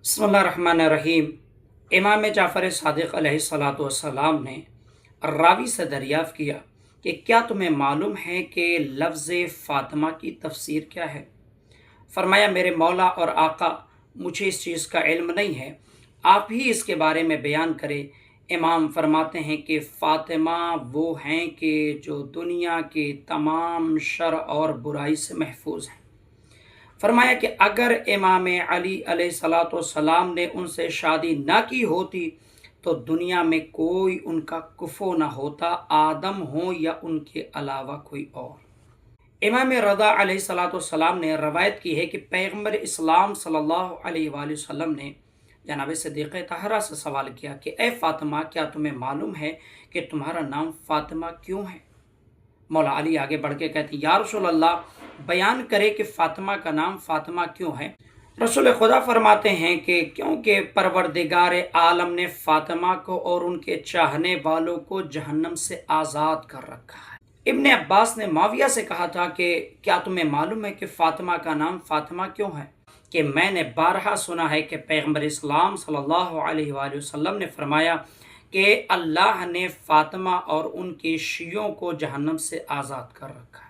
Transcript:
बिस्मिल्लाहिर्रहमानिर्रहीम। इमाम जाफ़र सादिक़ अलैहिस्सलातु वस्सलाम ने रावी से दरियाफ़्त किया कि क्या तुम्हें मालूम है कि लफ्ज़ फ़ातिमा की तफ़सीर क्या है? फ़रमाया, मेरे मौला और आका, मुझे इस चीज़ का इल्म नहीं है, आप ही इसके बारे में बयान करें। इमाम फरमाते हैं कि फ़ातिमा वो हैं कि जो दुनिया की तमाम शर और बुराई से महफूज हैं। फरमाया कि अगर इमाम अली अलैहिस्सलाम ने उनसे शादी ना की होती तो दुनिया में कोई उनका कुफो ना होता, आदम हो या उनके अलावा कोई और। इमाम रज़ा अलैहिस्सलाम ने रवायत की है कि पैगम्बर इस्लाम सल्लल्लाहु अलैहि वसल्लम ने जनाब सिद्दीक़ तहरा से सवाल किया कि ए फ़ातिमा, क्या तुम्हें मालूम है कि तुम्हारा नाम फ़ातिमा क्यों है? मौला अली आगे बढ़ के कहते हैं, या रसूल अल्लाह, बयान करे कि फ़ातिमा का नाम फ़ातिमा क्यों है? रसूल खुदा फरमाते हैं कि क्योंकि परवरदिगार आलम ने फ़ातिमा को और उनके चाहने वालों को जहन्नम से आज़ाद कर रखा है। इब्ने अब्बास ने माविया से कहा था कि क्या तुम्हें मालूम है कि फ़ातिमा का नाम फ़ातिमा क्यों है? कि मैंने बारहा सुना है कि पैगम्बर इस्लाम सल्लल्लाहु अलैहि वसल्लम ने फरमाया कि अल्लाह ने फ़ातिमा और उनके शियों को जहन्नम से आज़ाद कर रखा है।